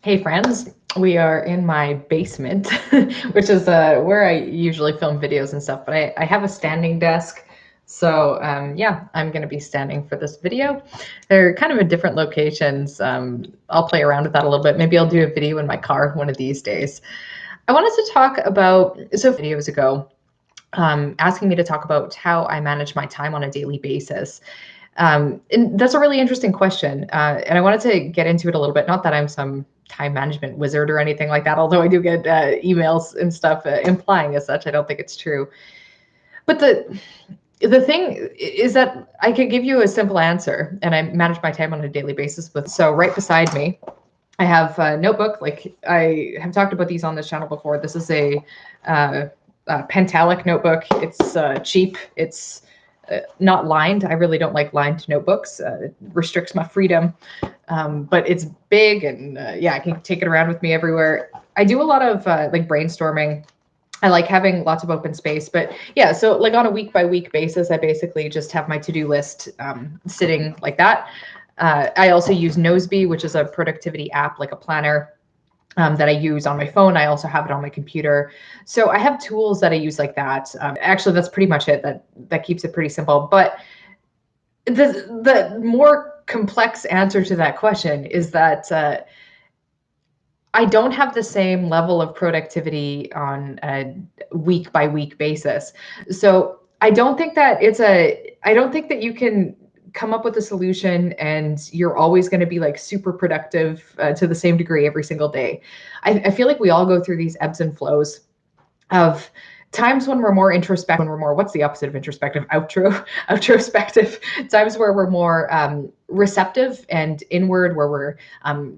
Hey friends, we are in my basement, which is where I usually film videos and stuff, but I have a standing desk. So yeah, I'm going to be standing for this video. They're kind of in different locations. I'll play around with that a little bit. Maybe I'll do a video in my car one of these days. I wanted to talk about, so videos ago, asking me to talk about how I manage my time on a daily basis. And that's a really interesting question. And I wanted to get into it a little bit. Not that I'm some time management wizard or anything like that, although I do get emails and stuff implying as such. I don't think it's true. But the thing is that I could give you a simple answer, and I manage my time on a daily basis with. So right beside me, I have a notebook. Like I have talked about these on this channel before. This is a Pentalic notebook. It's cheap. It's not lined. I really don't like lined notebooks. It restricts my freedom. But it's big and yeah, I can take it around with me everywhere. I do a lot of like brainstorming. I like having lots of open space, but yeah, so like on a week by week basis, I basically just have my to-do list sitting like that. I also use Noseby, which is a productivity app, like a planner that I use on my phone. I also have it on my computer. So I have tools that I use like that. Actually, that's pretty much it. That keeps it pretty simple. But the more complex answer to that question is that I don't have the same level of productivity on a week by week basis. So I don't think that I don't think that you can come up with a solution and you're always going to be like super productive to the same degree every single day. I feel like we all go through these ebbs and flows of times when we're more introspective, when we're more, what's the opposite of introspective? Outrospective. Times where we're more receptive and inward, where we're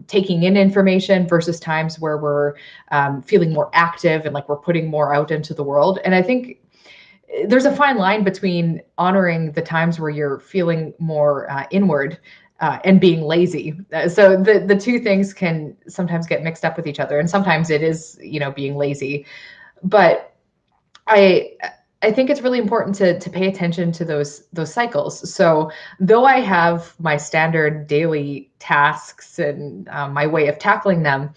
taking in information versus times where we're feeling more active and like we're putting more out into the world. And I think there's a fine line between honoring the times where you're feeling more inward and being lazy. So the two things can sometimes get mixed up with each other. And sometimes it is, being lazy. But I think it's really important to pay attention to those cycles. So though I have my standard daily tasks and my way of tackling them,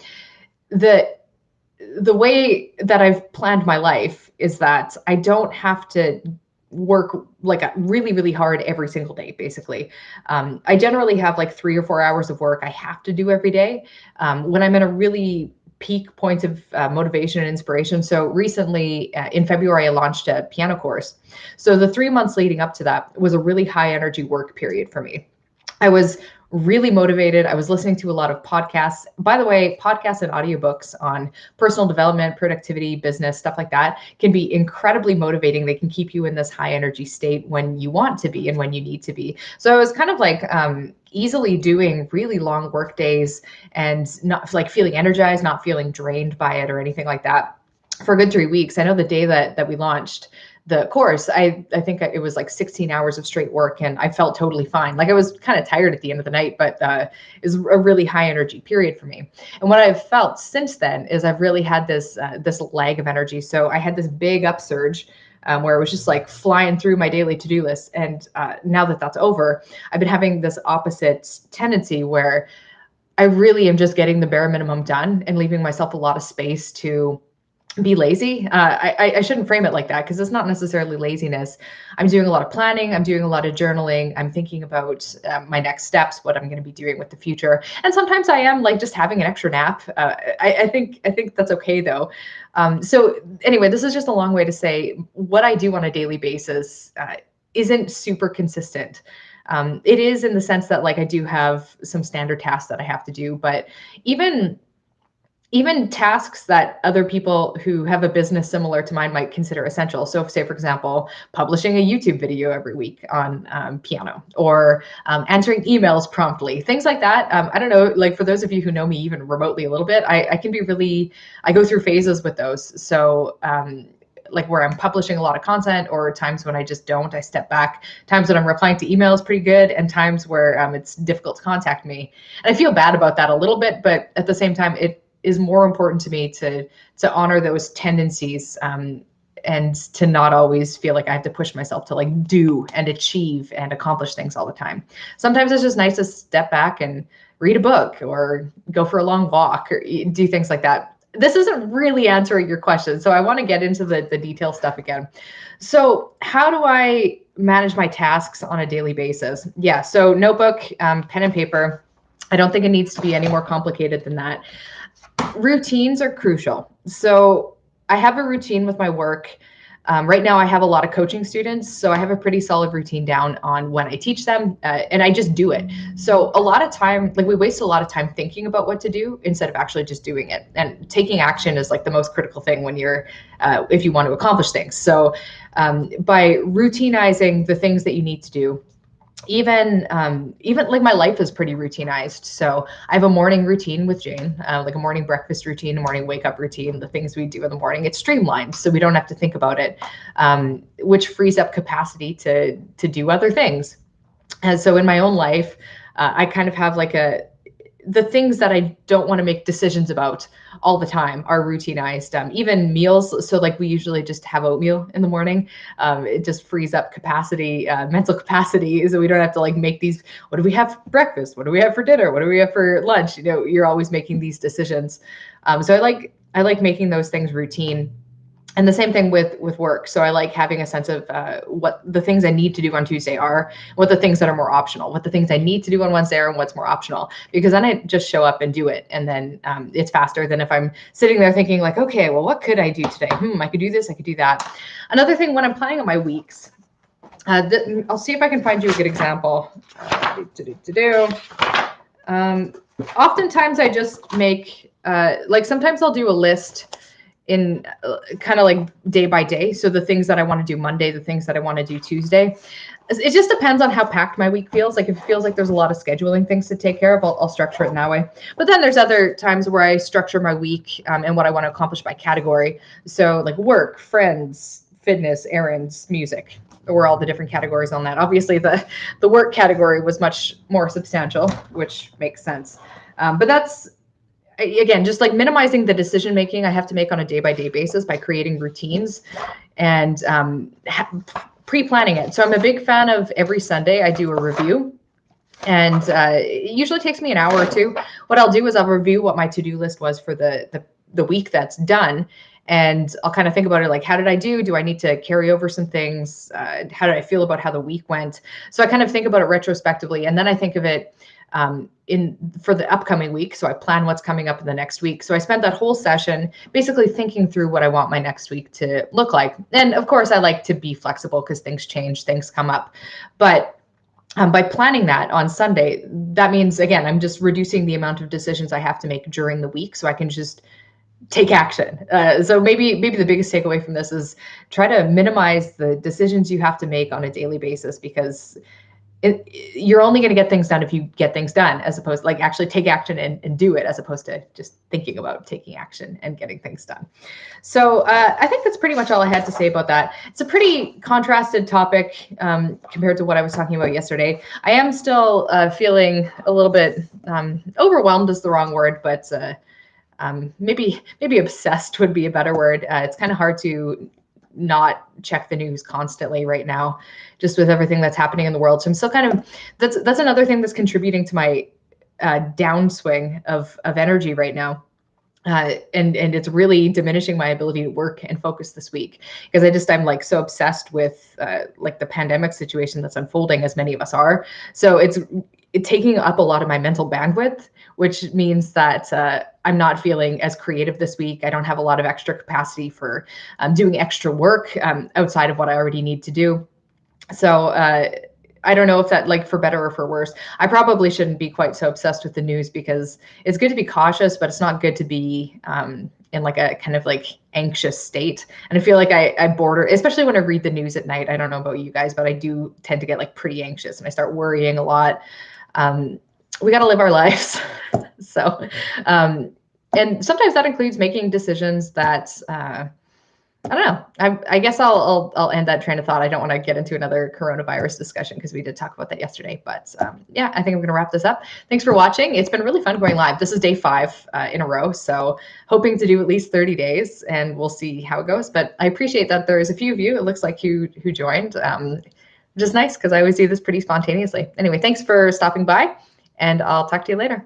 the way that I've planned my life is that I don't have to work like really, really hard every single day, basically. I generally have like 3 or 4 hours of work I have to do every day. When I'm in a really peak point of motivation and inspiration. So recently in February, I launched a piano course. So the 3 months leading up to that was a really high energy work period for me. I was really motivated. I was listening to a lot of podcasts. By the way, podcasts and audiobooks on personal development, productivity, business, stuff like that can be incredibly motivating. They can keep you in this high energy state when you want to be and when you need to be. So I was kind of like easily doing really long work days and not like feeling energized, not feeling drained by it or anything like that for a good 3 weeks. I know the day that we launched the course, I think it was like 16 hours of straight work and I felt totally fine. Like I was kind of tired at the end of the night, but it was a really high energy period for me. And what I've felt since then is I've really had this lag of energy. So I had this big upsurge where it was just like flying through my daily to-do list. And now that that's over, I've been having this opposite tendency where I really am just getting the bare minimum done and leaving myself a lot of space to be lazy. I shouldn't frame it like that because it's not necessarily laziness. I'm doing a lot of planning. I'm doing a lot of journaling. I'm thinking about my next steps, what I'm going to be doing with the future. And sometimes I am like just having an extra nap. I think that's okay though. So anyway, this is just a long way to say what I do on a daily basis isn't super consistent. It is in the sense that like I do have some standard tasks that I have to do, but even tasks that other people who have a business similar to mine might consider essential. So say, for example, publishing a YouTube video every week on piano or answering emails promptly, things like that. I don't know, like for those of you who know me even remotely a little bit, I can be really, I go through phases with those. So like where I'm publishing a lot of content or times when I just don't, I step back, times when I'm replying to emails pretty good and times where it's difficult to contact me. And I feel bad about that a little bit, but at the same time, it is more important to me to honor those tendencies and to not always feel like I have to push myself to like do and achieve and accomplish things all the time. Sometimes it's just nice to step back and read a book or go for a long walk or do things like that. This isn't really answering your question, so I want to get into the detail stuff again. So how do I manage my tasks on a daily basis? Yeah, so notebook, pen and paper. I don't think it needs to be any more complicated than that. Routines are crucial. So I have a routine with my work. Right now I have a lot of coaching students, so I have a pretty solid routine down on when I teach them, and I just do it. So a lot of time, like we waste a lot of time thinking about what to do instead of actually just doing it. And taking action is like the most critical thing when you're, if you want to accomplish things. So by routinizing the things that you need to do, even like my life is pretty routinized. So I have a morning routine with Jane, like a morning breakfast routine, a morning wake up routine, the things we do in the morning. It's streamlined, so we don't have to think about it, which frees up capacity to do other things. And so in my own life, I kind of have like the things that I don't want to make decisions about all the time are routinized. Even meals. So like we usually just have oatmeal in the morning. It just frees up capacity, mental capacity. So we don't have to like make these, what do we have for breakfast? What do we have for dinner? What do we have for lunch? You know, you're always making these decisions. So I like making those things routine. And the same thing with work. So I like having a sense of what the things I need to do on Tuesday are, what the things that are more optional, what the things I need to do on Wednesday are, and what's more optional. Because then I just show up and do it, and then it's faster than if I'm sitting there thinking like, okay, well, what could I do today? I could do this, I could do that. Another thing when I'm planning on my weeks, I'll see if I can find you a good example. Oftentimes I just make like sometimes I'll do a list in kind of like day by day. So the things that I want to do Monday, the things that I want to do Tuesday. It just depends on how packed my week feels. Like if it feels like there's a lot of scheduling things to take care of, I'll structure it in that way. But then there's other times where I structure my week and what I want to accomplish by category. So like work, friends, fitness, errands, music, or all the different categories on that. Obviously the work category was much more substantial, which makes sense. But that's, again, just like minimizing the decision making I have to make on a day-by-day basis by creating routines and pre-planning it. So I'm a big fan of every Sunday I do a review, and it usually takes me an hour or two. What I'll do is I'll review what my to-do list was for the week that's done, and I'll kind of think about it like, how did I do? Do I need to carry over some things? How did I feel about how the week went? So I kind of think about it retrospectively, and then I think of it for the upcoming week. So I plan what's coming up in the next week. So I spent that whole session basically thinking through what I want my next week to look like. And of course I like to be flexible because things change, things come up. But by planning that on Sunday, that means, again, I'm just reducing the amount of decisions I have to make during the week so I can just take action. So maybe the biggest takeaway from this is try to minimize the decisions you have to make on a daily basis, because you're only going to get things done if you get things done, as opposed to like actually take action and do it, as opposed to just thinking about taking action and getting things done. So I think that's pretty much all I had to say about that. It's a pretty contrasted topic compared to what I was talking about yesterday. I am still feeling a little bit overwhelmed is the wrong word, but maybe obsessed would be a better word. It's kind of hard to not check the news constantly right now, just with everything that's happening in the world. So I'm still kind of, that's another thing that's contributing to my downswing of energy right now. And it's really diminishing my ability to work and focus this week, because I'm like so obsessed with like the pandemic situation that's unfolding, as many of us are. So it's taking up a lot of my mental bandwidth, which means that I'm not feeling as creative this week. I don't have a lot of extra capacity for doing extra work outside of what I already need to do. So I don't know if that, like, for better or for worse. I probably shouldn't be quite so obsessed with the news, because it's good to be cautious, but it's not good to be in like a kind of like anxious state. And I feel like I border, especially when I read the news at night. I don't know about you guys, but I do tend to get like pretty anxious and I start worrying a lot. We got to live our lives. So, and sometimes that includes making decisions that I don't know. I guess I'll end that train of thought. I don't want to get into another coronavirus discussion because we did talk about that yesterday. But yeah, I think I'm going to wrap this up. Thanks for watching. It's been really fun going live. This is day 5 in a row, so hoping to do at least 30 days, and we'll see how it goes. But I appreciate that there's a few of you, it looks like, who joined, which is nice because I always do this pretty spontaneously. Anyway, thanks for stopping by, and I'll talk to you later.